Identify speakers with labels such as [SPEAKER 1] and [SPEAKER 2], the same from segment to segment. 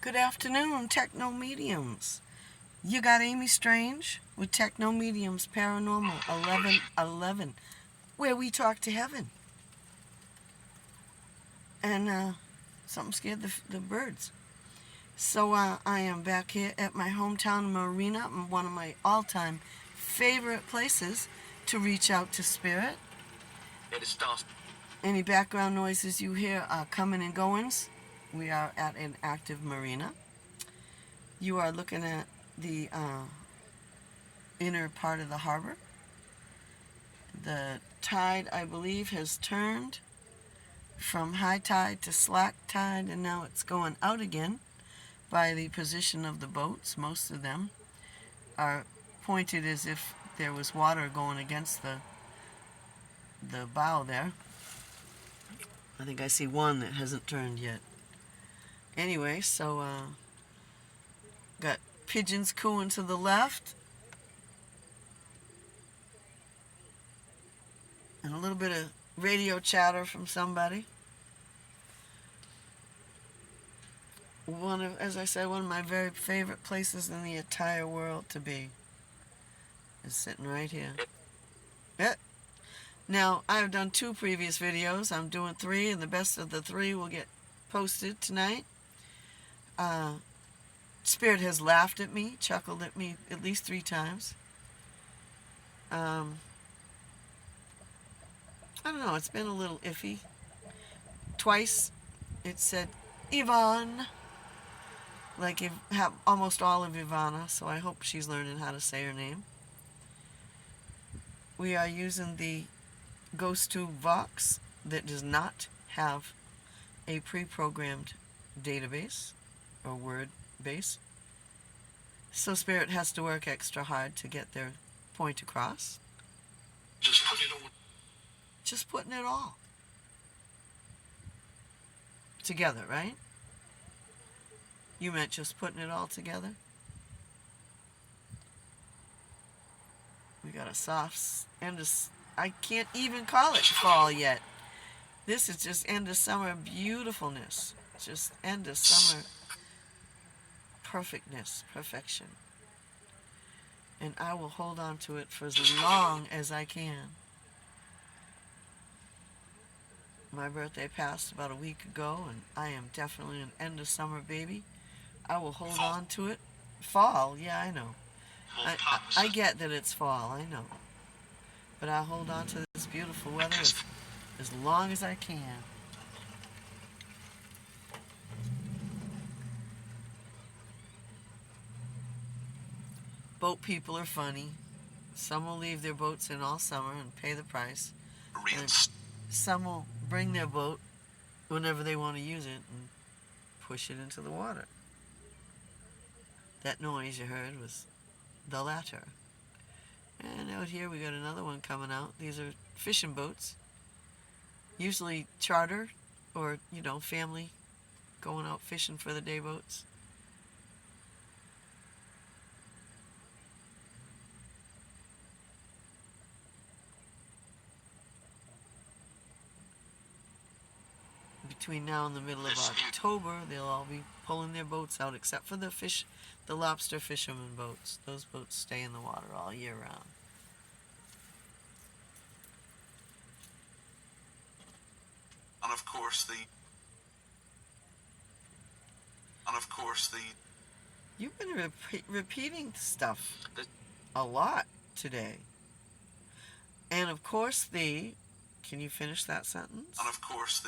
[SPEAKER 1] Good afternoon, Techno Mediums. You got Amy Strange with Techno Mediums Paranormal 1111, where we talk to heaven. And something scared the birds. So I am back here at my hometown marina, one of my all-time favorite places to reach out to spirit. Any background noises you hear are coming and goings. We are at an active marina. You are looking at the inner part of the harbor. The tide, I believe, has turned from high tide to slack tide, and now it's going out again by the position of the boats. Most of them are pointed as if there was water going against the bow there. I think I see one that hasn't turned yet. Anyway, so got pigeons cooing to the left, and a little bit of radio chatter from somebody. As I said, one of my very favorite places in the entire world to be is sitting right here. Yeah. Now, I have done 2 previous videos. I'm doing 3, and the best of the 3 will get posted tonight. Spirit has laughed at me, chuckled at me at least 3 times. I don't know, it's been a little iffy. Twice it said Yvonne, like almost all of Ivana, so I hope she's learning how to say her name. We are using the Ghost Tube Vox that does not have a pre-programmed database or word base. So Spirit has to work extra hard to get their point across. Just putting it all together, right? You meant just putting it all together? We got a soft end of... I can't even call it fall yet. This is just end of summer beautifulness. Just end of summer perfectness, perfection. And I will hold on to it for as long as I can. My birthday passed about a week ago, and I am definitely an end of summer baby. I will hold on to it. Fall, yeah, I know. I get that it's fall, I know. But I'll hold on to this beautiful weather as long as I can. Boat people are funny. Some will leave their boats in all summer and pay the price. And some will bring their boat whenever they want to use it and push it into the water. That noise you heard was the latter. And out here we got another one coming out. These are fishing boats. Usually charter or, family going out fishing for the day boats. Between now and the middle of October, they'll all be pulling their boats out, except for the lobster fishermen boats. Those boats stay in the water all year round. And of course the you've been repeating stuff a lot today. And of course can you finish that sentence? And of course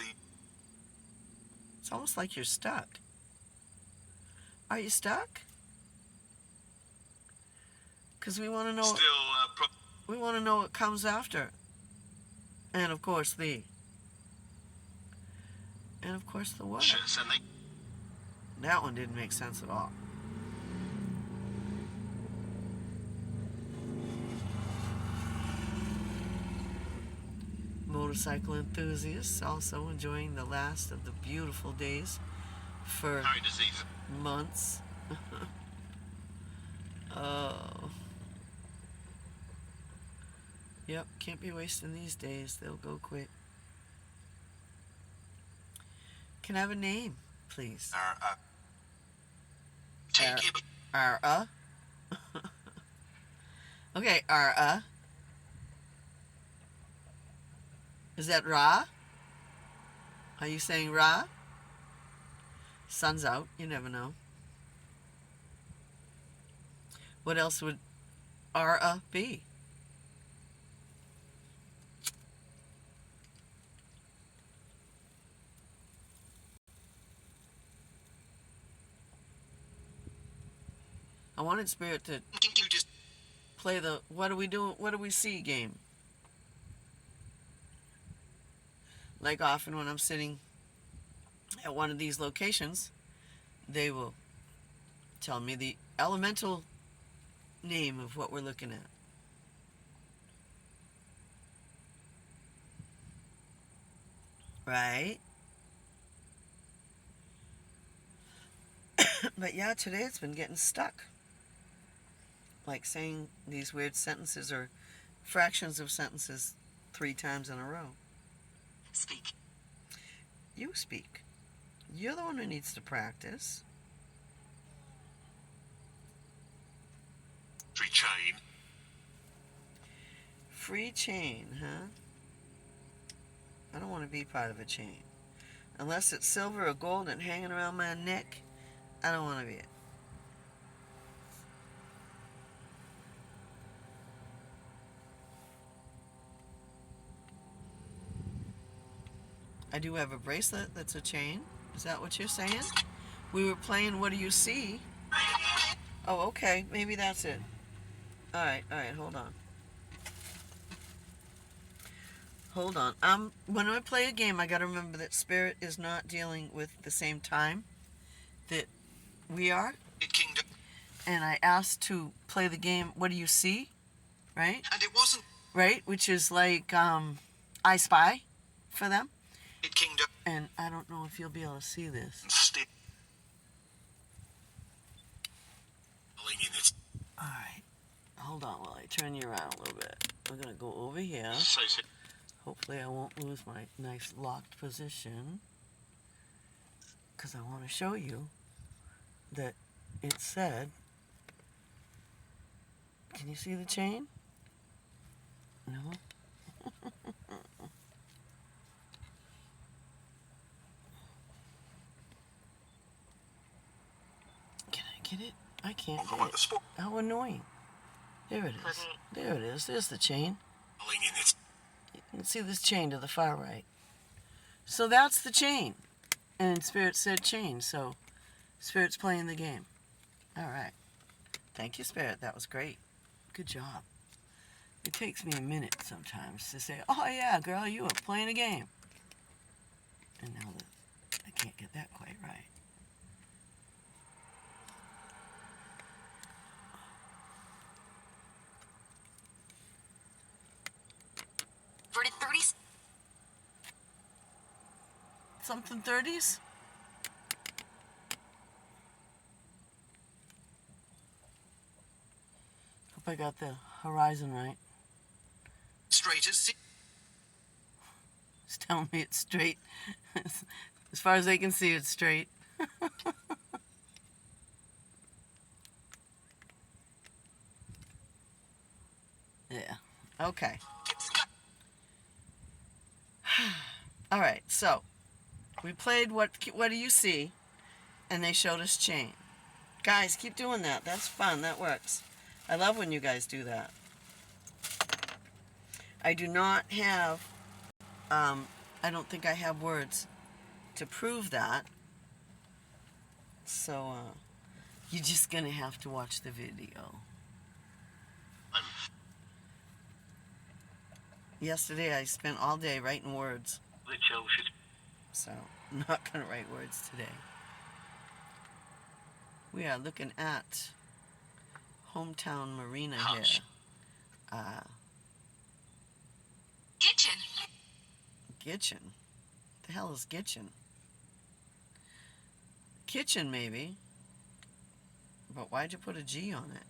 [SPEAKER 1] it's almost like you're stuck. Are you stuck? Because we want to know. We want to know what comes after. And of course And of course the what? That one didn't make sense at all. Motorcycle enthusiasts also enjoying the last of the beautiful days for months. Oh. Yep, can't be wasting these days. They'll go quick. Can I have a name, please? R-A. Okay, R-A. Is that Ra? Are you saying Ra? Sun's out. You never know. What else would R-A be? I wanted Spirit to play the what do we do, what do we see game. Like often when I'm sitting at one of these locations, they will tell me the elemental name of what we're looking at. Right? But yeah, today it's been getting stuck. Like saying these weird sentences or fractions of sentences 3 times in a row. Speak. You speak. You're the one who needs to practice.
[SPEAKER 2] Free chain.
[SPEAKER 1] Free chain, huh? I don't want to be part of a chain. Unless it's silver or gold and hanging around my neck, I don't want to be it. I do have a bracelet that's a chain. Is that what you're saying? We were playing What Do You See? Oh, okay. Maybe that's it. Alright, hold on. Hold on. When I play a game, I gotta remember that Spirit is not dealing with the same time that we are.
[SPEAKER 2] Kingdom.
[SPEAKER 1] And I asked to play the game, What Do You See? Right?
[SPEAKER 2] And it wasn't.
[SPEAKER 1] Right? Which is like, I Spy for them.
[SPEAKER 2] Kingdom.
[SPEAKER 1] And I don't know if you'll be able to see this. Alright. Hold on while I turn you around a little bit. I'm gonna go over here. Hopefully I won't lose my nice locked position. Because I want to show you that it said... Can you see the chain? No? Can I get it? I can't get it. How annoying. There it is. There it is. There's the chain. You can see this chain to the far right. So that's the chain. And Spirit said chain, so Spirit's playing the game. Alright. Thank you, Spirit. That was great. Good job. It takes me a minute sometimes to say, oh yeah, girl, you were playing a game. And now I can't get that quite right. Something 30s? Hope I got the horizon right.
[SPEAKER 2] Straight as sea.
[SPEAKER 1] It's telling me it's straight. As far as they can see, it's straight. Yeah. Okay. All right. So we played What Do You See? And they showed us chain. Guys, keep doing that. That's fun. That works. I love when you guys do that. I do not have, I don't think I have words to prove that. So, you're just going to have to watch the video. Yesterday I spent all day writing words. So, I'm not going to write words today. We are looking at Hometown Marina here.
[SPEAKER 2] Kitchen.
[SPEAKER 1] Kitchen? What the hell is kitchen? Kitchen, maybe. But why'd you put a G on it?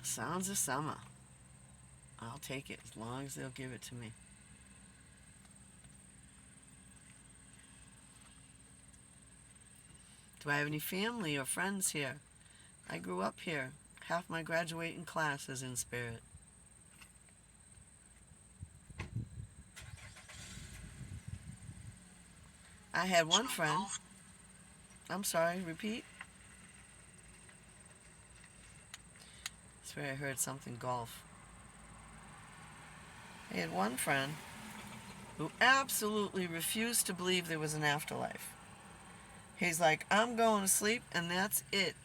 [SPEAKER 1] Sounds of summer. I'll take it as long as they'll give it to me. Do I have any family or friends here? I grew up here. Half my graduating class is in spirit. I had one friend. I'm sorry, repeat. I swear I heard something golf. I had one friend who absolutely refused to believe there was an afterlife. He's like, I'm going to sleep and that's it.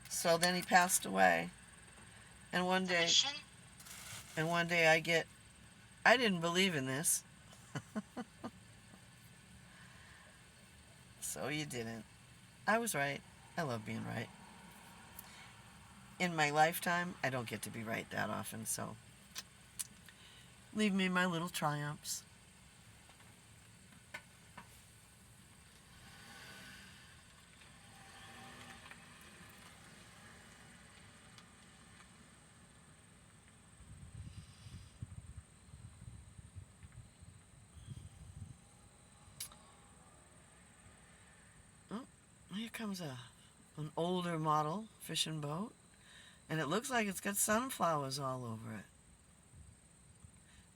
[SPEAKER 1] So then he passed away. And one day I didn't believe in this. So you didn't. I was right. I love being right. In my lifetime, I don't get to be right that often, so leave me my little triumphs. Oh, here comes an older model fishing boat, and it looks like it's got sunflowers all over it.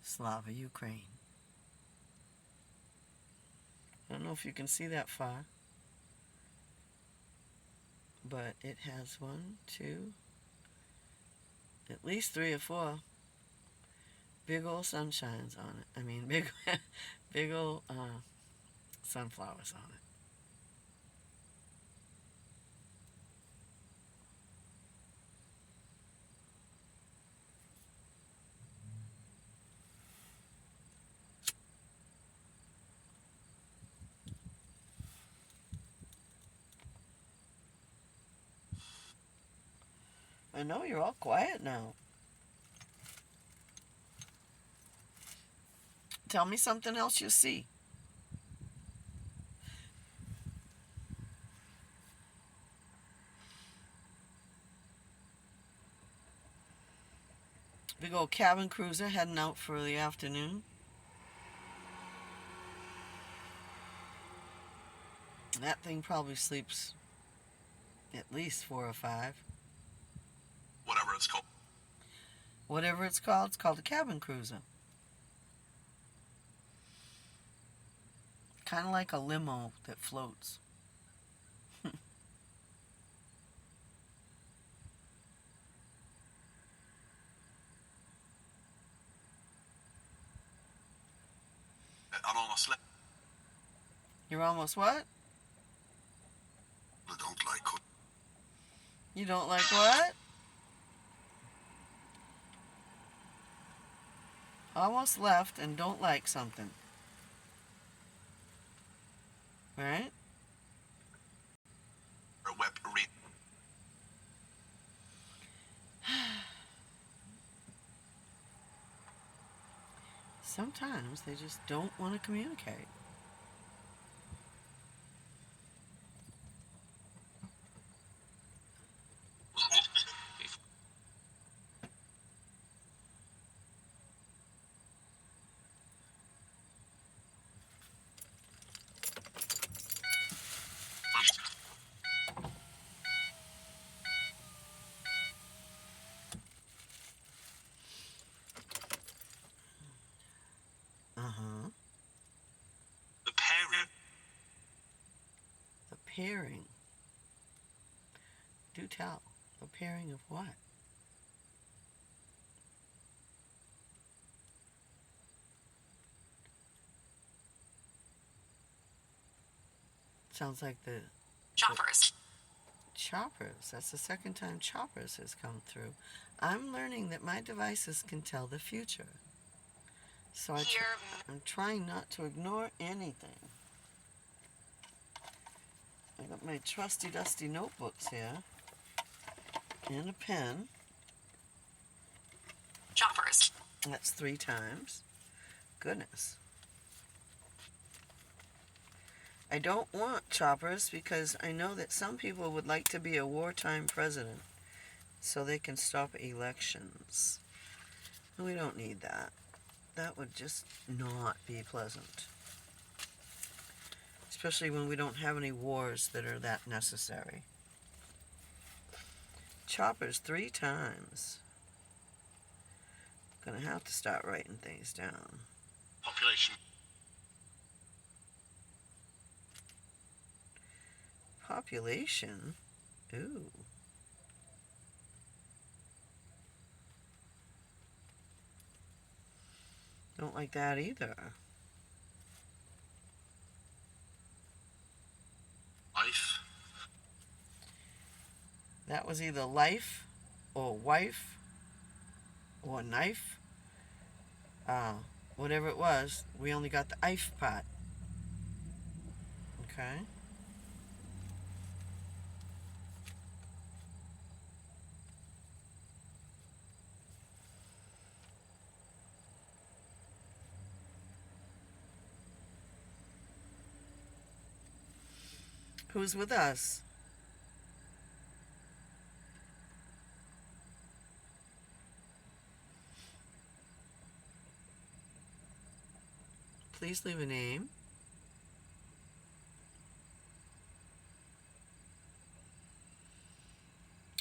[SPEAKER 1] Slava, Ukraine. I don't know if you can see that far, but it has 1, 2, at least 3 or 4 big old sunshines on it. I mean, big old sunflowers on it. I know you're all quiet now. Tell me something else you see. Big old cabin cruiser heading out for the afternoon. That thing probably sleeps at least 4 or 5.
[SPEAKER 2] Whatever it's called.
[SPEAKER 1] Whatever it's called a cabin cruiser. Kind of like a limo that floats.
[SPEAKER 2] I'm almost left.
[SPEAKER 1] You're almost what?
[SPEAKER 2] I don't like it.
[SPEAKER 1] You don't like what? Almost left and don't like something. Right? Sometimes they just don't want to communicate. Uh-huh.
[SPEAKER 2] The pairing.
[SPEAKER 1] The pairing. Do tell. The pairing of what? Sounds like the
[SPEAKER 2] Choppers.
[SPEAKER 1] choppers. That's the second time choppers has come through. I'm learning that my devices can tell the future. So I'm trying not to ignore anything. I got my trusty dusty notebooks here. And a pen.
[SPEAKER 2] Choppers.
[SPEAKER 1] That's 3 times. Goodness. I don't want choppers because I know that some people would like to be a wartime president so they can stop elections. We don't need that. That would just not be pleasant. especially when we don't have any wars that are that necessary. Choppers 3 times. Gonna have to start writing things down.
[SPEAKER 2] Population.
[SPEAKER 1] Population? Ooh. Don't like that either.
[SPEAKER 2] Life.
[SPEAKER 1] That was either life or wife or knife. Whatever it was, we only got the "ife" part. Okay. Who's with us? Please leave a name.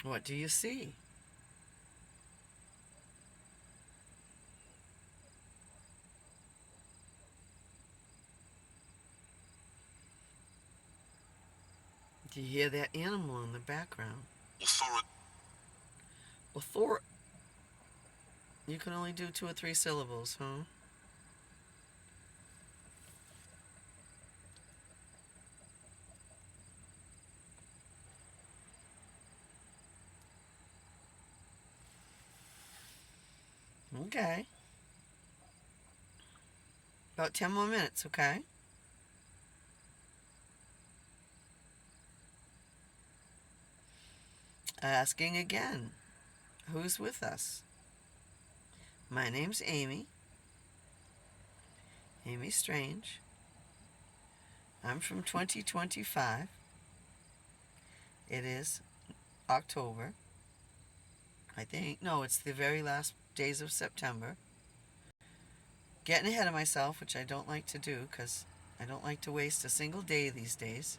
[SPEAKER 1] What do you see? Do you hear that animal in the background?
[SPEAKER 2] Authority.
[SPEAKER 1] Author. You can only do 2 or 3 syllables, huh? Okay. About 10 more minutes, okay? Asking again. Who's with us? My name's Amy. Amy Strange. I'm from 2025. It is October. I think. No, it's the very last days of September. Getting ahead of myself, which I don't like to do because I don't like to waste a single day these days.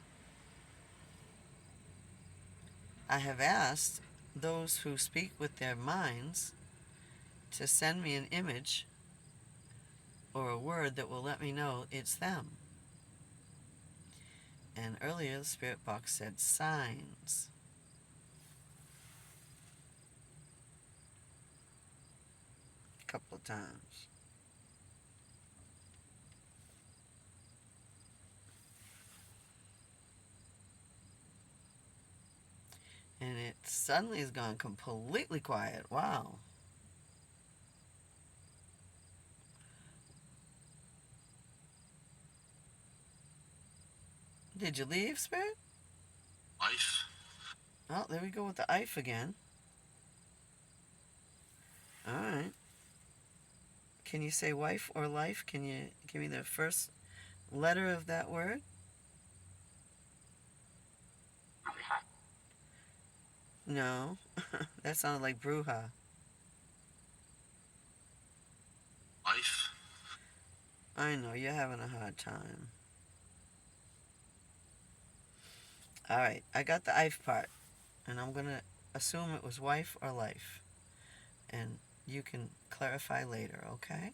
[SPEAKER 1] I have asked those who speak with their minds to send me an image or a word that will let me know it's them. And earlier the spirit box said signs. A couple of times. And it suddenly has gone completely quiet. Wow. Did you leave, Spirit?
[SPEAKER 2] Life.
[SPEAKER 1] Oh, there we go with the "ife" again. Alright. Can you say wife or life? Can you give me the first letter of that word? No. That sounded like bruja.
[SPEAKER 2] Life.
[SPEAKER 1] I know, you're having a hard time. Alright, I got the "ife" part. And I'm going to assume it was wife or life. And you can clarify later, okay?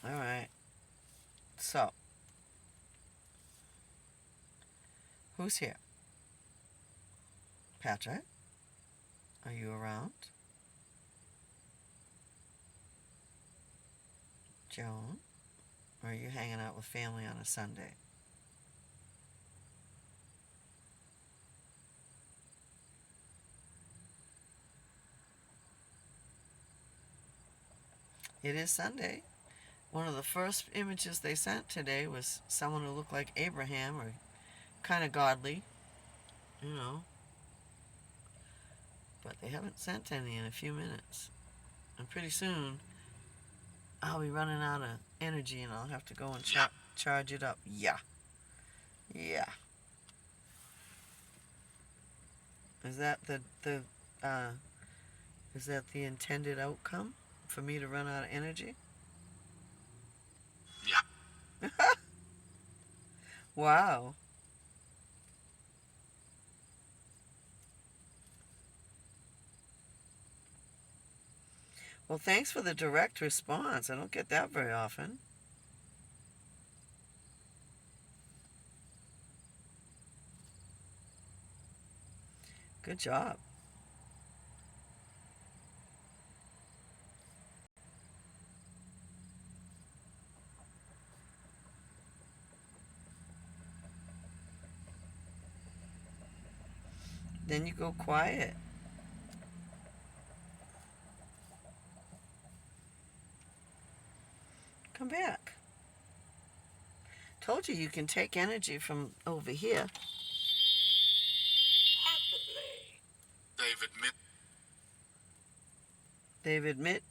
[SPEAKER 1] Alright. So, who's here? Patrick? Are you around? Joan? Or are you hanging out with family on a Sunday? It is Sunday. One of the first images they sent today was someone who looked like Abraham, or kind of godly, you know. But they haven't sent any in a few minutes. And pretty soon, I'll be running out of energy and I'll have to go and charge it up. Yeah. Yeah. Is that uh, is that the intended outcome for me to run out of energy?
[SPEAKER 2] Yeah.
[SPEAKER 1] Wow. Well, thanks for the direct response. I don't get that very often. Good job. Then you go quiet. Come back. Told you you can take energy from over here.
[SPEAKER 2] David Mid.
[SPEAKER 1] They've admit.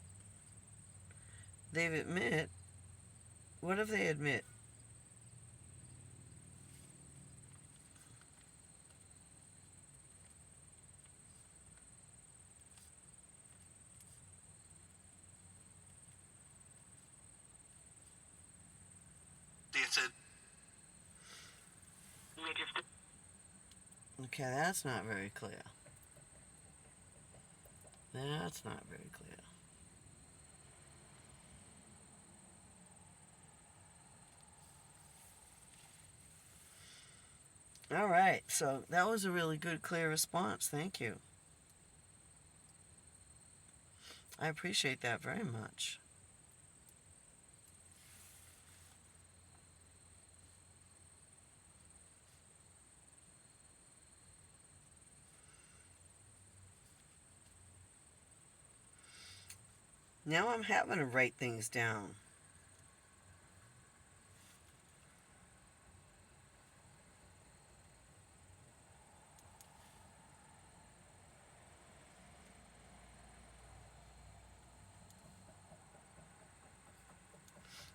[SPEAKER 1] They've admit. What if they admit?
[SPEAKER 2] Dated.
[SPEAKER 1] Okay, that's not very clear. That's not very clear. All right, so that was a really good, clear response. Thank you. I appreciate that very much. Now I'm having to write things down.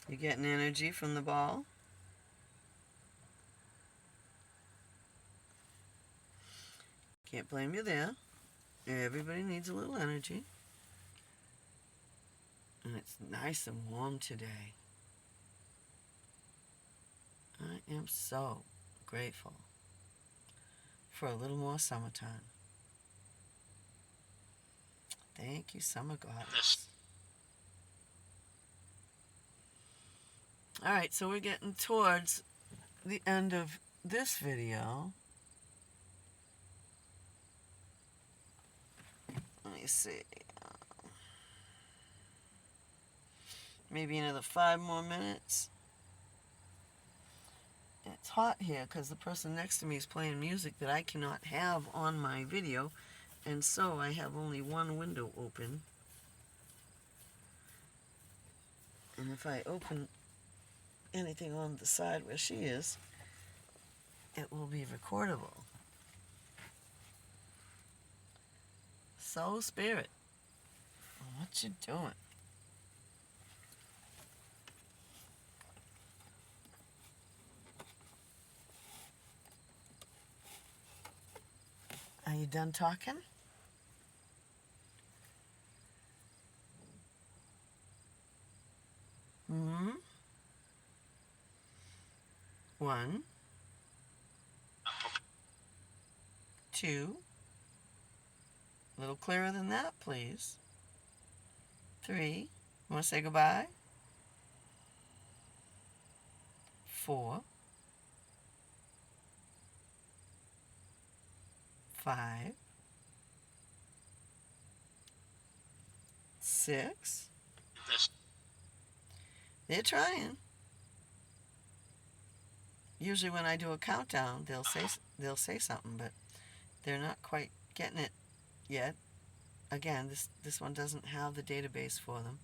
[SPEAKER 1] You getting energy from the ball? Can't blame you there. Everybody needs a little energy. And it's nice and warm today. I am so grateful for a little more summertime. Thank you, summer goddess. All right, so we're getting towards the end of this video. Let me see. Maybe another 5 more minutes. It's hot here because the person next to me is playing music that I cannot have on my video, and so I have only one window open. And if I open anything on the side where she is, it will be recordable. So, Spirit, what you doing? Are you done talking? Hmm? 1, 2. A little clearer than that, please. 3. Want to say goodbye? 4, 5, 6. They're trying. Usually when I do a countdown, they'll say something, but they're not quite getting it yet. Again, this one doesn't have the database for them.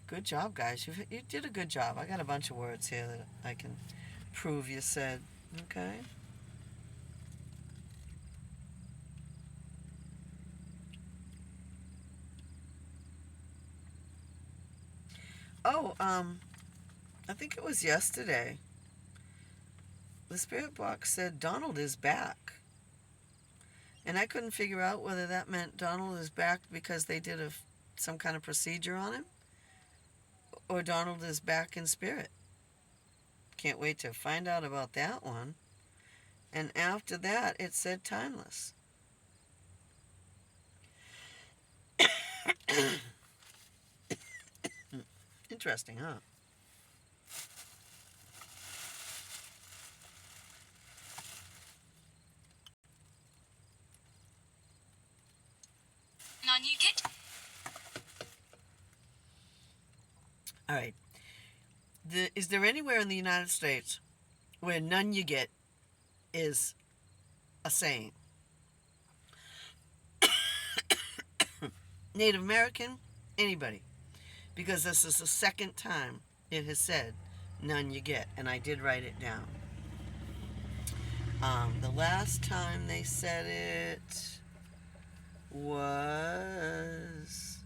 [SPEAKER 1] Good job, guys. You did a good job. I got a bunch of words here that I can prove you said. Okay. Oh, I think it was yesterday. The spirit box said Donald is back. And I couldn't figure out whether that meant Donald is back because they did some kind of procedure on him, or Donald is back in spirit. Can't wait to find out about that one. And after that, it said timeless. Interesting, huh?
[SPEAKER 3] None you get.
[SPEAKER 1] All right. Is there anywhere in the United States where none you get is a saying? Native American? Anybody? Because this is the second time it has said none you get, and I did write it down. The last time they said it was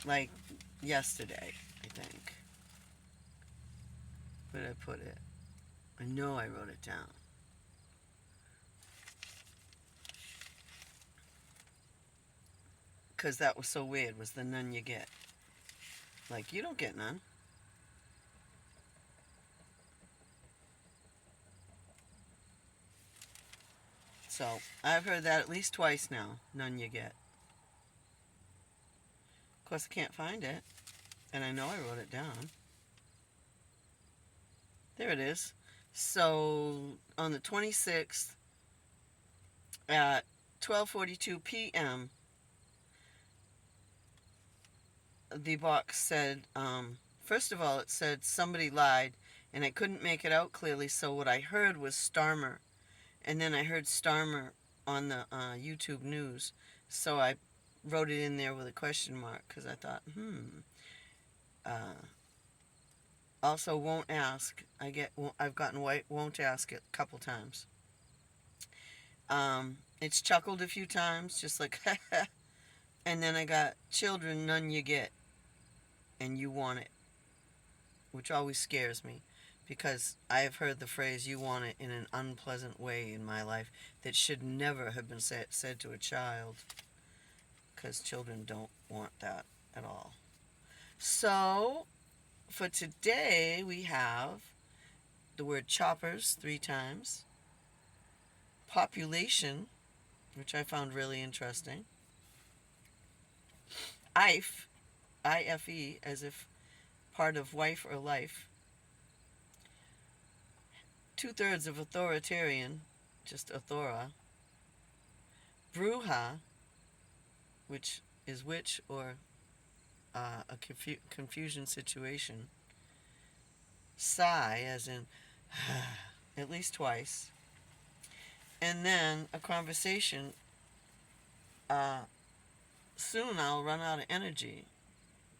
[SPEAKER 1] like yesterday, I think. Where did I put it? I know I wrote it down. Because that was so weird, was the none you get. Like, you don't get none. So, I've heard that at least twice now, none you get. Of course, I can't find it. And I know I wrote it down. There it is. So, on the 26th at 12:42 p.m., the box said, first of all, it said somebody lied, and I couldn't make it out clearly, so what I heard was Starmer. And then I heard Starmer on the YouTube news, so I wrote it in there with a question mark, because I thought, also, won't ask. I've gotten won't ask it a couple times. It's chuckled a few times, just like, and then I got children, none you get, and you want it, which always scares me, because I have heard the phrase, you want it, in an unpleasant way in my life that should never have been said to a child, because children don't want that at all. So, for today, we have the word choppers 3 times, population, which I found really interesting, IFE, I-F-E, as if part of wife or life, 2/3 of authoritarian, just authora, bruja, which is witch or a confusion situation, sigh, as in at least twice, and then a conversation, soon I'll run out of energy.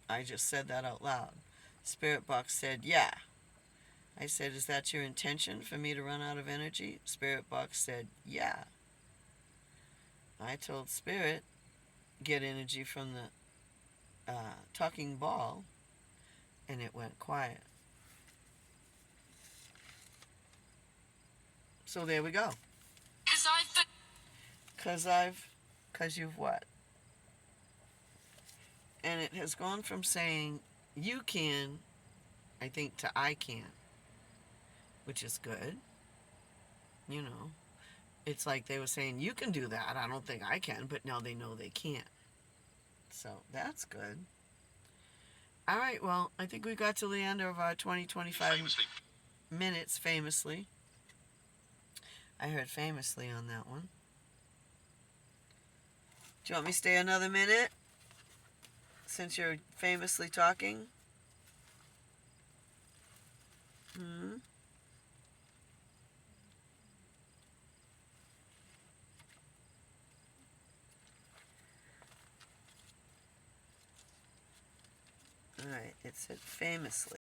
[SPEAKER 1] I just said that out loud. Spirit box said, yeah. I said, is that your intention, for me to run out of energy? Spirit box said, yeah. I told Spirit, get energy from the talking ball, and it went quiet. So there we go. Cause you've what? And it has gone from saying you can, I think, to I can, which is good. You know, it's like they were saying, you can do that. I don't think I can, but now they know they can't. So that's good. All right, well, I think we got to the end of our 25 minutes, famously. I heard famously on that one. Do you want me to stay another minute, since you're famously talking? All right, it said famously.